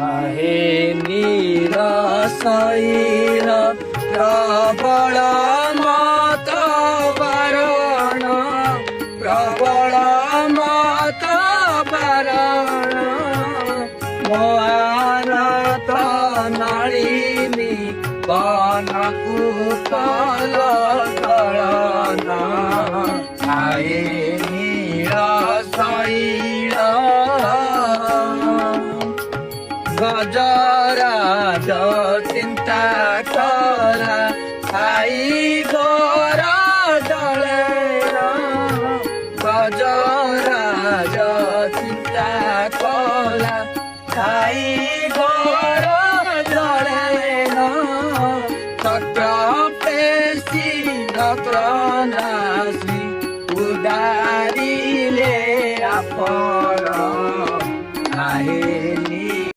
आहे निराशैर प्रबल मत वरण प्रबल मत वरण मोहानत नलिनी वनकुतल दळना आहे निराशैर गजराज चिंता करा आई घर जलेर गजराज चिंता कला आई घर